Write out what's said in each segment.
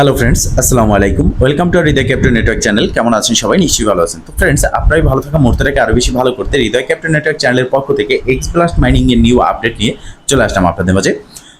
Hello friends, আসসালামু আলাইকুম। Welcome to Hridoy captain network channel. কেমন আছেন সবাই? নিশ্চয়ই ভালো আছেন। তো ফ্রেন্ডস, আপনারাই ভালো থাকা মুহূর্তটাকে আরও বেশি ভালো করতে হৃদয় ক্যাপ্টেন নেটওয়ার্ক চ্যানেলের পক্ষ থেকে এক্সপ্লাস্ট মাইনিং এর নিউ আপডেট নিয়ে চলে আসলাম আপনাদের মাঝে।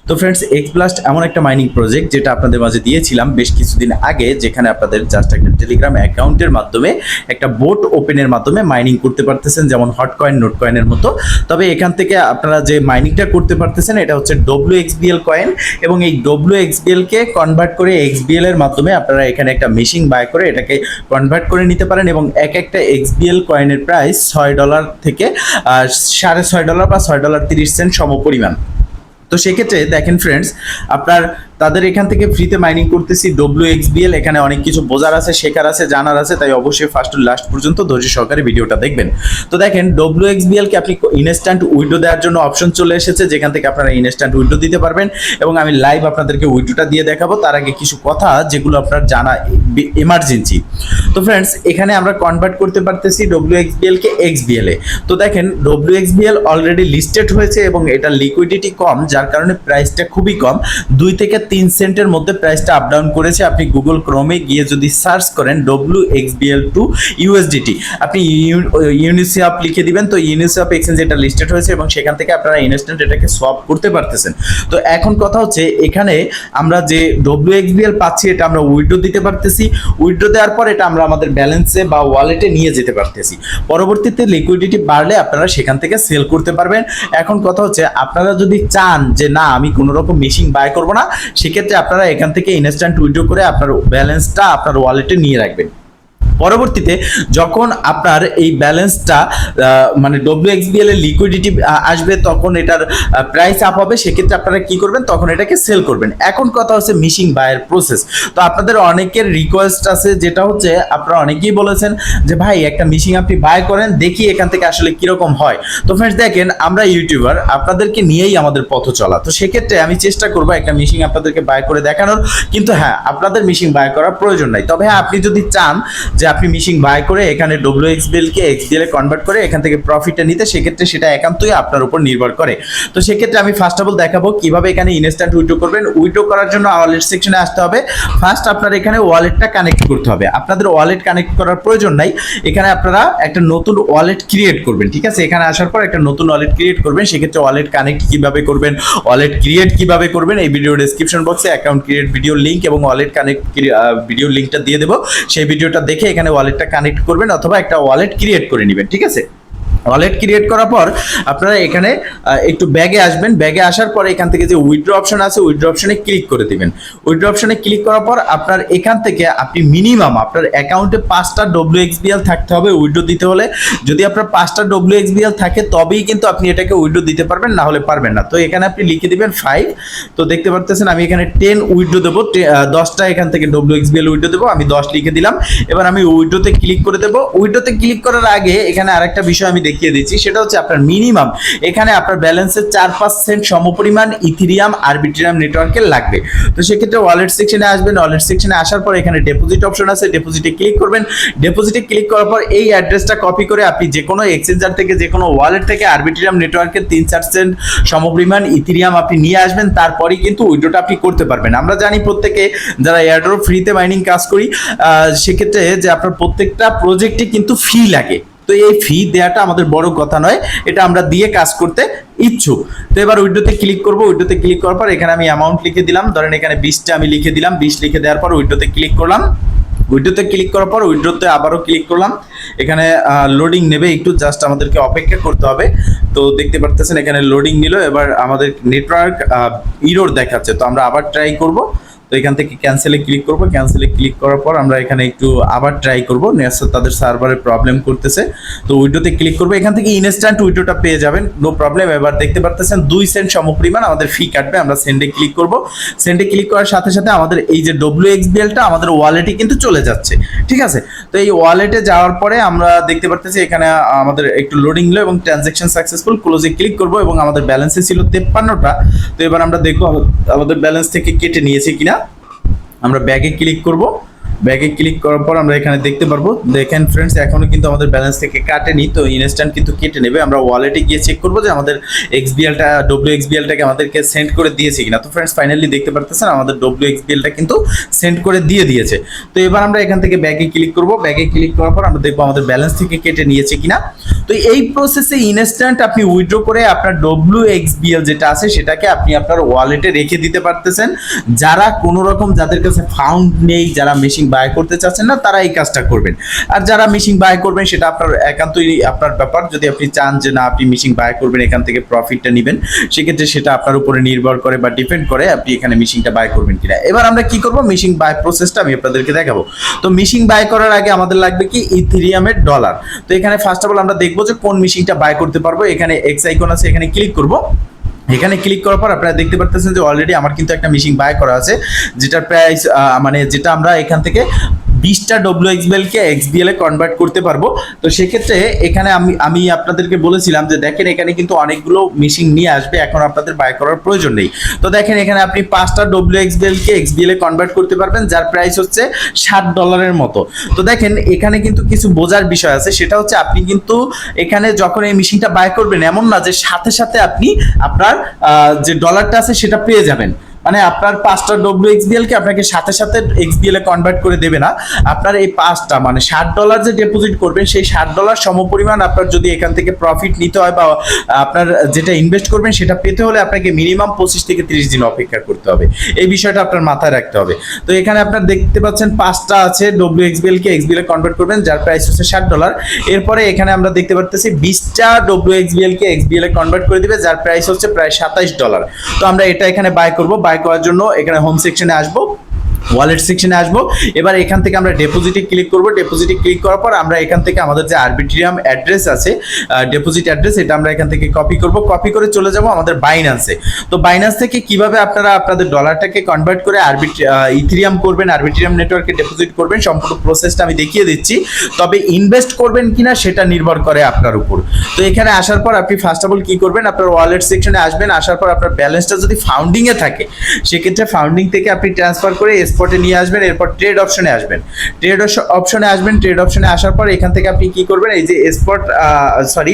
তো ফ্রেন্ডস, এক্সপ্লাস্ট এমন একটা মাইনিং প্রজেক্ট যেটা আপনাদের মাঝে দিয়েছিলাম বেশ কিছুদিন আগে, যেখানে আপনাদের জাস্ট একটা টেলিগ্রাম অ্যাকাউন্টের মাধ্যমে একটা বোট ওপেনের মাধ্যমে মাইনিং করতে পারতেছেন, যেমন হট কয়েন, নোট কয়েনের মতো। তবে এখান থেকে আপনারা যে মাইনিংটা করতে পারতেছেন এটা হচ্ছে WXBL কয়েন, এবং এই WXBL কে কনভার্ট করে XBL এর মাধ্যমে আপনারা এখানে একটা মেশিন বাই করে এটাকে কনভার্ট করে নিতে পারেন, এবং এক একটা XBL কয়েনের প্রাইস $6 থেকে $6.5 বা $6.30 সমপরিমাণ। তো সেক্ষেত্রে দেখেন ফ্রেন্ডস, আপনার তাদের এখান থেকে ফ্রিতে মাইনিং করতেছি WXBL। এখানে অনেক কিছু বোঝার আছে, শেখার আছে, জানার আছে, তাই অবশ্যই ফার্স্ট টু লাস্ট পর্যন্ত ধৈর্য সহকারে ভিডিওটা দেখবেন। তো দেখেন, WXBL কে আপনি ইনস্ট্যান্ট উইথড্র দেওয়ার জন্য অপশন চলে এসেছে, যেখান থেকে আপনারা ইনস্ট্যান্ট উইথড্র দিতে পারবেন, এবং আমি লাইভ আপনাদেরকে উইথড্রটা দিয়ে দেখাবো। তার আগে কিছু কথা যেগুলো আপনার জানা এমার্জেন্সি। তো ফ্রেন্ডস, এখানে আমরা কনভার্ট করতে পারতেছি WXBL কে XBL এ। তো দেখেন, WXBL অলরেডি লিস্টেড হয়েছে এবং এটা লিকুইডিটি কম, যার কারণে প্রাইসটা খুবই কম, 2 থেকে 3 সেন্টের মধ্যে প্রাইসটা আপ ডাউন করেছে। আপনি গুগল ক্রোমে গিয়ে যদি সার্চ করেন WXBL টু USDT, আপনি ইউনিসওয়াপ লিখে দিবেন, তো ইউনিসওয়াপ এক্সচেঞ্জ এটা লিস্টেড হয়েছে এবং সেখান থেকে আপনারা ইনস্ট্যান্ট এটাকে সোয়াপ করতে পারতেছেন। তো এখন কথা হচ্ছে, এখানে আমরা যে WXBL পাচ্ছি এটা আমরা উইথড্র দিতে পারতেছি। উইথড্র দেওয়ার পর এটা আমরা আমাদের ব্যালেন্সে বা ওয়ালেটে নিয়ে যেতে পারতেছি। পরবর্তীতে লিকুইডিটি বাড়লে আপনারা সেখান থেকে সেল করতে পারবেন। এখন কথা হচ্ছে, আপনারা যদি চান যে না আমি কোনো রকম মেশিন বাই করব না, সেক্ষেত্রে আপনারা এখান থেকে ইনস্ট্যান্ট উইথড্র করে আপনার ব্যালেন্সটা আপনার ওয়ালেটে নিয়ে রাখবেন। পরবর্তীতে যখন আপনার এই ব্যালেন্সটা মানে WXBL এর লিকুইডিটি আসবে, তখন এটার প্রাইস আপ হবে, সেক্ষেত্রে আপনারা কি করবেন, তখন এটাকে সেল করবেন। এখন কথা হচ্ছে মেশিন বায়ের প্রসেস। তো আপনাদের অনেকের রিকোয়েস্ট আছে, যেটা হচ্ছে আপনারা অনেকেই বলেছেন যে ভাই একটা মেশিন আপনি বাই করেন, দেখি এখান থেকে আসলে কিরকম হয়। তো ফ্রেন্ডস দেখেন, আমরা ইউটিউবার, আপনাদেরকে নিয়েই আমাদের পথ চলা। তো সেক্ষেত্রে আমি চেষ্টা করবো একটা মেশিন আপনাদেরকে বাই করে দেখানোর, কিন্তু হ্যাঁ, আপনাদের মেশিন বাই করার প্রয়োজন নাই। তবে হ্যাঁ, আপনি যদি চান যে আপনি মেশিন বাই করে এখানে WXBL কে XBL এ কনভার্ট করে এখান থেকে প্রফিটটা নিতে, সেক্ষেত্রে সেটা একান্তই আপনার উপর নির্ভর করে। তো সেক্ষেত্রে আমি ফার্স্ট অফ অল দেখাবো কিভাবে এখানে ইনস্ট্যান্ট উইথড্র করবেন। উইথড্র করার জন্য ওয়ালেট সেকশনে আসতে হবে। ফার্স্ট আপনার এখানে ওয়ালেটটা কানেক্ট করতে হবে। আপনাদের ওয়ালেট কানেক্ট করার প্রয়োজন নাই, এখানে আপনারা একটা নতুন ওয়ালেট ক্রিয়েট করবেন। ঠিক আছে, এখানে আসার পর একটা নতুন ওয়ালেট ক্রিয়েট করবেন। সেক্ষেত্রে ওয়ালেট কানেক্ট কিভাবে করবেন, ওয়ালেট ক্রিয়েট কিভাবে করবেন, এই ভিডিও ডেসক্রিপশন বক্সে অ্যাকাউন্ট ক্রিয়েট ভিডিও লিঙ্ক এবং ওয়ালেট কানেক্ট ভিডিও লিঙ্কটা দিয়ে দেবো। সেই ভিডিওটা দেখে এখানে ওয়ালেটটা কানেক্ট করবেন অথবা একটা ওয়ালেট ক্রিয়েট করে নেবেন। ঠিক আছে, ওয়ালেট ক্রিয়েট করার পর আপনারা এখানে একটু ব্যাগে আসবেন। ব্যাগে আসার পর এখান থেকে যে উইথড্র অপশন আছে, উইথড্র অপশনে ক্লিক করে দিবেন। উইথড্র অপশনে ক্লিক করার পর আপনার এখান থেকে আপনি মিনিমাম আপনার অ্যাকাউন্টে 5টা WXBL থাকতে হবে উইথড্র দিতে হলে। যদি আপনার 5টা WXBL থাকে তবেই কিন্তু আপনি এটাকে উইথড্র দিতে পারবেন, না হলে পারবেন না। তো এখানে আপনি লিখে দিবেন 5। তো দেখতে পারতেছেন আমি এখানে 10 উইথড্র দেবো, 10টা এখান থেকে WXBL উইথড্র দেবো। আমি 10 লিখে দিলাম। এবার আমি উইথড্রতে ক্লিক করে দেবো। উইথড্রতে ক্লিক করার আগে এখানে আরেকটা বিষয় আমি দেখিয়ে দিচ্ছি, সেটা হচ্ছে আপনার মিনিমাম এখানে আপনার ব্যালেন্সের 4% সমপরিমাণ ইথেরিয়াম আরবিট্রিয়াম নেটওয়ার্কের লাগবে। তো সেক্ষেত্রে ওয়ালেট সেকশনে আসবেন। ওয়ালেট সেকশনে আসার পর এখানে ডিপোজিট অপশন আছে, ডিপোজিটে ক্লিক করবেন। ডিপোজিটে ক্লিক করার পর এই অ্যাড্রেসটা কপি করে আপনি যে কোনো এক্সচেঞ্জার থেকে, যে কোনো ওয়ালেট থেকে আরবিট্রিয়াম নেটওয়ার্কের 3-4 সমপরিমাণ ইথেরিয়াম আপনি নিয়ে আসবেন, তারপরেই কিন্তু উইথড্রটা আপনি করতে পারবেন। আমরা জানি প্রত্যেকে যারা এয়ারড্রপ ফ্রিতে মাইনিং কাজ করি, সেক্ষেত্রে যে আপনার প্রত্যেকটা প্রজেক্টে কিন্তু ফি লাগে। তো এই ফি দেওয়াটা আমাদের বড় কথা নয়, এটা আমরা দিয়ে কাজ করতে ইচ্ছুক। তো এবার উইথড্রতে ক্লিক করব। উইথড্রতে ক্লিক করার পর এখানে আমি অ্যামাউন্ট লিখে দিলাম, ধরেন এখানে 20টা আমি লিখে দিলাম। 20 লিখে দেওয়ার পর উইথড্রতে ক্লিক করলাম। উইথড্রতে ক্লিক করার পর উইথড্রতে আবারও ক্লিক করলাম। এখানে লোডিং নেবে, একটু জাস্ট আমাদেরকে অপেক্ষা করতে হবে। তো দেখতে পারতেছেন এখানে লোডিং নিল। এবার আমাদের নেটওয়ার্ক ইরর দেখাচ্ছে, তো আমরা আবার ট্রাই করব। তো এখান থেকে ক্যান্সেলে ক্লিক করব। ক্যান্সেলে ক্লিক করার পর আমরা এখানে একটু আবার ট্রাই করব, তাদের সার্ভারে প্রবলেম করতেছে। তো উইথড্রতে ক্লিক করব। এখান থেকে ইনস্ট্যান্ট উইথড্রটা পেয়ে যাবেন, নো প্রবলেম। এবার দেখতে পারতেছেন 2 সেন্ট সমপরিমাণ আমাদের ফি কাটবে। আমরা সেন্ডে ক্লিক করব। সেন্ডে ক্লিক করার সাথে সাথে আমাদের এই যে WXBLটা আমাদের ওয়ালেটে কিন্তু চলে যাচ্ছে। ঠিক আছে, তো এই ওয়ালেটে যাওয়ার পরে আমরা দেখতে পারতেছি এখানে আমাদের একটু লোডিং নিল এবং ট্রানজাকশন সাকসেসফুল। ক্লোজে ক্লিক করব এবং আমাদের ব্যালেন্সে ছিল 53টা। তো এবার আমরা দেখব আমাদের ব্যালেন্স থেকে কেটে নিয়েছে কিনা। আমরা ব্যাগে ক্লিক করব। ব্যাগে ক্লিক করার পর আমরা এখানে দেখতে পারবো। দেখেন ফ্রেন্ডস, এখনো কিন্তু আমাদের ব্যালেন্স থেকে কাটেনি, তো ইনস্ট্যান্ট কিন্তু কেটে নেবে। আমরা ওয়ালেটে গিয়ে চেক করবো যে আমাদের এক্সবিএলটা WXBLটাকে আমাদেরকে সেন্ড করে দিয়েছে কিনা। তো ফ্রেন্ডস ফাইনালি দেখতে পারতেছেন আমাদের WXBLটা কিন্তু সেন্ড করে দিয়েছে। তো এবার আমরা এখান থেকে ব্যাগে ক্লিক করব। ব্যাগে ক্লিক করার পর আমরা দেখবো আমাদের ব্যালেন্স থেকে কেটে নিয়েছে কিনা। তো এই প্রসেসে ইনস্ট্যান্ট আপনি উইথড্র করে আপনার WXBL যেটা আছে সেটাকে আপনি আপনার ওয়ালেটে রেখে দিতে পারতেছেন। যারা কোনো রকম, যাদের কাছে ফান্ড নেই, যারা মেশিন বাই করতে চাচ্ছেন না, তারা এই কাজটা করবেন। আর যারা মেশিন বাই করবেন সেটা আপনার একান্তই আপনার ব্যাপার। যদি আপনি চান যে না আপনি মেশিন বাই করবেন, এখান থেকে প্রফিটটা নেবেন, সেক্ষেত্রে সেটা আপনার উপরে নির্ভর করে বা ডিপেন্ড করে আপনি এখানে মেশিনটা বাই করবেন কিনা। এবার আমরা কি করব, মেশিন বাই প্রসেসটা আমি আপনাদেরকে দেখাবো। তো মেশিন বাই করার আগে আমাদের লাগবে কি, ইথেরিয়ামের ডলার। তো এখানে ফার্স্ট অফ অল আমরা দেখবো যে কোন মেশিনটা বাই করতে পারবো। এখানে এক্স আইকন আছে, এখানে ক্লিক করব। এখানে ক্লিক করার পর আপনারা দেখতে পারতেছেন যে অলরেডি আমার কিন্তু একটা মেশিন বাই করা আছে, যেটার প্রাইস মানে যেটা আমরা এখান থেকে 20টা WXBL কে XBL এ কনভার্ট করতে পারবো। তো সেক্ষেত্রে এখানে আমি আপনাদেরকে বলেছিলাম যে দেখেন এখানে কিন্তু অনেকগুলো মেশিন নিয়ে আসবে, এখন আপনাদের বাই করার প্রয়োজন নেই। তো দেখেন এখানে আপনি 5টা WXBL কে XBL এ কনভার্ট করতে পারবেন, যার প্রাইস হচ্ছে $60 মতো। তো দেখেন এখানে কিন্তু কিছু বোঝার বিষয় আছে, সেটা হচ্ছে আপনি কিন্তু এখানে যখন এই মেশিনটা বাই করবেন, এমন না যে সাথে সাথে আপনি আপনার যে ডলারটা আছে সেটা পেয়ে যাবেন। মানে আপনার 5টা WXBL কে আপনাকে সাথে সাথে XBL এ কনভার্ট করে দেবে না। আপনার এই 5টা মানে $60 যে ডিপোজিট করবেন, সেই $60 সমপরিমাণ আপনার যদি এখান থেকে প্রফিট নিতে হয় বা আপনার যেটা ইনভেস্ট করবেন সেটা পেতে হলে আপনাকে মিনিমাম 25 থেকে 30 দিন অপেক্ষা করতে হবে। এই বিষয়টা আপনার মাথায় রাখতে হবে। তো এখানে আপনার দেখতে পাচ্ছেন 5টা আছে WXBL কে XBL এ কনভার্ট করবেন, যার প্রাইস হচ্ছে $60। এরপরে এখানে আমরা দেখতে পাচ্ছি 20টা WXBL কে XBL এ কনভার্ট করে দিবে, যার প্রাইস হচ্ছে প্রায় $27। তো আমরা এটা এখানে বাই করব। বাই করার জন্য এখানে হোম সেকশনে আসবো, ওয়ালেট সেকশনে আসবো। এবার এখান থেকে আমরা ডিপোজিটে ক্লিক করব। ডিপোজিটে ক্লিক করার পর আমরা এখান থেকে আমাদের যে আরবিট্রিয়াম অ্যাড্রেস আছে, ডিপোজিট অ্যাড্রেস, এটা আমরা এখান থেকে কপি করব। কপি করে চলে যাব আমাদের বাইন্যান্সে। তো বাইন্যান্স থেকে কিভাবে আপনারা আপনাদের ডলারটাকে কনভার্ট করে ইথেরিয়াম করবেন, আরবিট্রিয়াম নেটওয়ার্কে ডিপোজিট করবেন, সম্পূর্ণ প্রসেসটা আমি দেখিয়ে দিচ্ছি। তবে ইনভেস্ট করবেন কিনা সেটা নির্ভর করে আপনার উপর। তো এখানে আসার পর আপনি ফার্স্ট অফ অল কি করবেন, আপনার ওয়ালেট সেকশনে আসবেন। আসার পর আপনার ব্যালেন্সটা যদি ফাউন্ডিং এ থাকে, সেক্ষেত্রে ফাউন্ডিং থেকে আপনি ট্রান্সফার করে স্পটে নিয়ে আসবেন। এরপর ট্রেড অপশনে আসবেন। ট্রেড অপশনে আসবেন। ট্রেড অপশনে আসার পর এখান থেকে আপনি কি করবেন, এই যে স্পট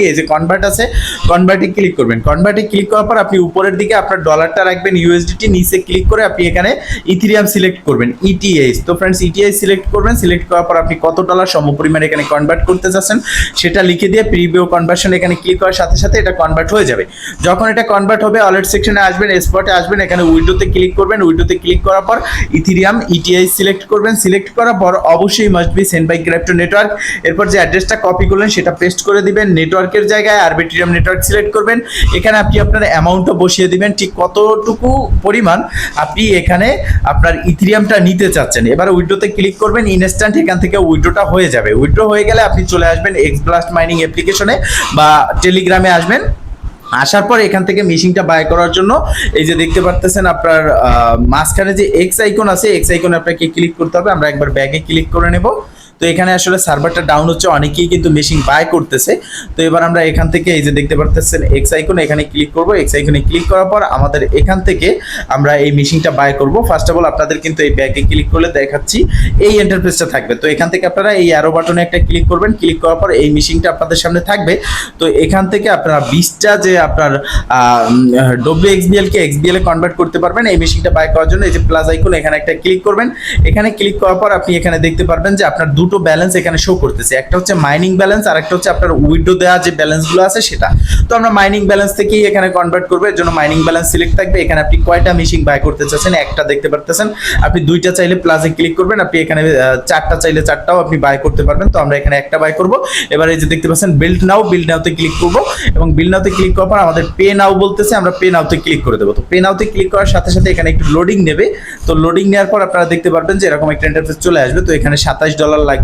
এই যে কনভার্ট আছে, কনভার্টে ক্লিক করবেন। কনভার্টে ক্লিক করার পর আপনি উপরের দিকে আপনার ডলারটা রাখবেন USDT, নিচে ক্লিক করে আপনি এখানে ইথেরিয়াম সিলেক্ট করবেন, ETH। তো ফ্রেন্ডস ETH সিলেক্ট করবেন। সিলেক্ট করার পর আপনি কত ডলার সমপরিমাণ এখানে কনভার্ট করতে চাচ্ছেন সেটা লিখে দিয়ে প্রিভিউ কনভার্সন এখানে ক্লিক করার সাথে সাথে এটা কনভার্ট হয়ে যাবে। যখন এটা কনভার্ট হবে ওয়ালেট সেকশনে আসবেন, স্পটে আসবেন, এখানে উইন্ডোতে ক্লিক করবেন। উইন্ডোতে ক্লিক করার পর ইথেরিয়াম ETH সিলেক্ট করবেন। সিলেক্ট করার পর অবশ্যই must be send by crypto network. এরপর যে অ্যাড্রেসটা কপি করলেন সেটা পেস্ট করে দিবেন। নেটওয়ার্কের জায়গায় আরবিট্রিয়াম নেটওয়ার্ক সিলেক্ট করবেন। এখানে আপনি আপনার অ্যামাউন্টটা বসিয়ে দিবেন, ঠিক কতটুকু পরিমাণ আপনি এখানে আপনার ইথেরিয়ামটা নিতে চাচ্ছেন। এবার উইড্রোতে ক্লিক করবেন। ইনস্ট্যান্ট এখান থেকে উইড্রোটা হয়ে যাবে। উইড্রো হয়ে গেলে আপনি চলে আসবেন এক্সব্লাস্ট মাইনিং অ্যাপ্লিকেশনে বা টেলিগ্রামে আসবেন। আসার পর এখান থেকে মেশিনটা বাই করার জন্য এই যে দেখতে পারতেছেন আপনার মাঝখানে যে এক্স আইকন আছে, এক্স আইকনে আপনাকে ক্লিক করতে হবে। আমরা একবার ব্যাগে ক্লিক করে নেব। তো এখানে আসলে সার্ভারটা ডাউন হচ্ছে, অনেকেই কিন্তু মেশিন বাই করতেছে। তো এবার আমরা এখান থেকে এই যে দেখতে পারতেছেন এক্স আইকন, এখানে ক্লিক করব। এক্স আইকনে ক্লিক করার পর আমাদের এখান থেকে আমরা এই মেশিনটা বাই করব। ফার্স্ট অফ অল আপনাদের কিন্তু এই ব্যাগে ক্লিক করলে দেখাচ্ছি এই ইন্টারফেসটা থাকবে। তো এখান থেকে আপনারা এই অ্যারো বাটনে একটা ক্লিক করবেন। ক্লিক করার পর এই মেশিনটা আপনাদের সামনে থাকবে। তো এখান থেকে আপনারা 20টা যে আপনার WXBL কে XBL এ কনভার্ট করতে পারবেন। এই মেশিনটা বাই করার জন্য এই যে প্লাস আইকন, এখানে একটা ক্লিক করবেন। এখানে ক্লিক করার পর আপনি এখানে দেখতে পারবেন যে আপনার দুটো ব্যালেন্স এখানে শো করতেছে, একটা হচ্ছে মাইনিং ব্যালেন্স আর একটা হচ্ছে আপনার উইড্রো দেওয়া যে ব্যালেন্সগুলো আছে সেটা। তো আমরা মাইনিং ব্যালেন্স থেকেই এখানে কনভার্ট করব। এর জন্য মাইনিং ব্যালেন্স সিলেক্ট থাকবে। এখানে আপনি কয়টা মেশিন বাই করতে চাচ্ছেন, একটা দেখতে পারতেছেন। আপনি 2টা চাইলে প্লাসে ক্লিক করবেন। আপনি এখানে 4টা চাইলে 4টাও আপনি বাই করতে পারবেন। তো আমরা এখানে একটা বাই করব। এবার এই যে দেখতে পাচ্ছেন বিল্ড নাও, বিল্ড নাওতে ক্লিক করব এবং বিল্ড নাওতে ক্লিক করার পর আমাদের পে নাও বলতেছে, আমরা পে নাওতে ক্লিক করে দেবো। তো পে নাওতে ক্লিক করার সাথে সাথে এখানে একটু লোডিং নেবে। তো লোডিং নেওয়ার পর আপনারা দেখতে পারবেন যে এরকম একটা ইন্টারফেস চলে আসবে। তো এখানে $27 লাগবে।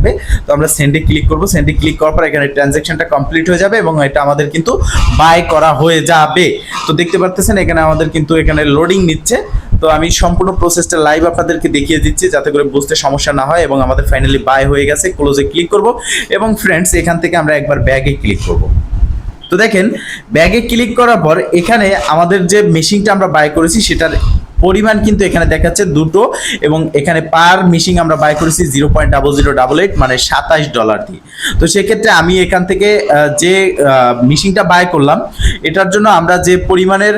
তো আমরা সেন্ডে ক্লিক করব। সেন্ডে ক্লিক করার পর এখানে ট্রানজ্যাকশনটা কমপ্লিট হয়ে যাবে এবং এটা আমাদের কিন্তু বাই করা হয়ে যাবে। তো দেখতে পাচ্ছেন এখানে আমাদের কিন্তু এখানে লোডিং নিচ্ছে। তো আমি সম্পূর্ণ প্রসেসটা লাইভ আপনাদেরকে দেখিয়ে দিচ্ছি যাতে করে বুঝতে সমস্যা না হয়। এবং আমাদের ফাইনালি বাই হয়ে গেছে। ক্লোজে ক্লিক করব এবং ফ্রেন্ডস এখান থেকে আমরা একবার ব্যাগে ক্লিক করব। তো দেখেন ব্যাগে ক্লিক করার পর এখানে আমাদের যে মেশিনটা আমরা বাই করেছি সেটার পরিমাণ কিন্তু এখানে দেখাচ্ছে দুটো, এবং এখানে পার মিশিং আমরা বাই করেছি $0.0088 মানে $27 দিয়ে। তো সেক্ষেত্রে আমি এখান থেকে যে মিশিংটা বাই করলাম এটার জন্য আমরা যে পরিমাণের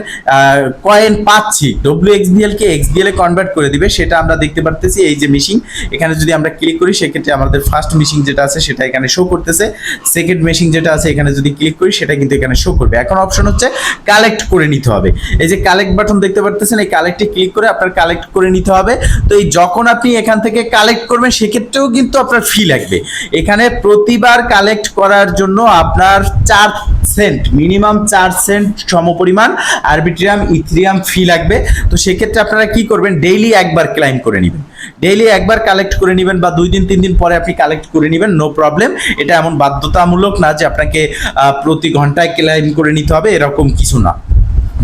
কয়েন পাচ্ছি, WXBL কে XBL এ কনভার্ট করে দিবে সেটা আমরা দেখতে পারতেছি। এই যে মিশিং, এখানে যদি আমরা ক্লিক করি সেক্ষেত্রে আমাদের ফার্স্ট মিশিং যেটা আছে সেটা এখানে শো করতেছে, সেকেন্ড মিশিং যেটা আছে এখানে যদি ক্লিক করি সেটা কিন্তু এখানে শো করবে। এখন অপশন হচ্ছে কালেক্ট করে নিতে হবে। এই যে কালেক্ট বাটন দেখতে পারতেছেন, এই কালেক্টে ক্লিক করে আপনার কালেক্ট করে নিতে হবে। তো এই যখন আপনি এখান থেকে কালেক্ট করবেন সেক্ষেত্রেও কিন্তু আপনার ফি লাগবে। এখানে প্রতিবার কালেক্ট করার জন্য আপনার 4 সেন্ট, মিনিমাম 4 সেন্ট সমপরিমাণ আরবিট্রিয়াম ইথেরিয়াম ফি লাগবে। তো সেক্ষেত্রে আপনারা কি করবেন, ডেইলি একবার ক্লাইম করে নেবেন, ডেইলি একবার কালেক্ট করে নেবেন, বা 2 দিন 3 দিন পরে আপনি কালেক্ট করে নেবেন, নো প্রবলেম। এটা এমন বাধ্যতামূলক না যে আপনাকে প্রতি ঘন্টায় ক্লাইম করে নিতে হবে, এরকম কিছু না।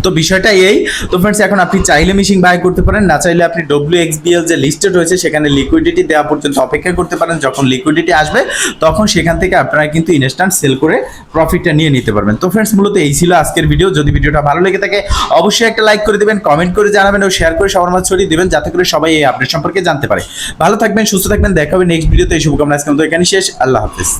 তো বিষয়টা এই। তো ফ্রেন্ডস, এখন আপনি চাইলে মিশিং বাই করতে পারেন, না চাইলে আপনি WXBL যে লিস্টেড হয়েছে সেখানে লিকুইডিটি দেওয়া পর্যন্ত অপেক্ষা করতে পারেন। যখন লিকুইডিটি আসবে তখন সেখান থেকে আপনারা কিন্তু ইনস্ট্যান্ট সেল করে প্রফিটটা নিয়ে নিতে পারবেন। তো ফ্রেন্ডস, মূলত এই ছিল আজকের ভিডিও। যদি ভিডিওটা ভালো লেগে থাকে অবশ্যই একটা লাইক করে দিবেন, কমেন্ট করে জানাবেন ও শেয়ার করে সবার মাঝে ছড়িয়ে দিবেন, যাতে করে সবাই এই আপডেট সম্পর্কে জানতে পারে। ভালো থাকবেন, সুস্থ থাকবেন, দেখা হবে নেক্সট ভিডিওতে। এই শুভকামনা আজকে মতো এখানে শেষ। আল্লাহ হাফেজ।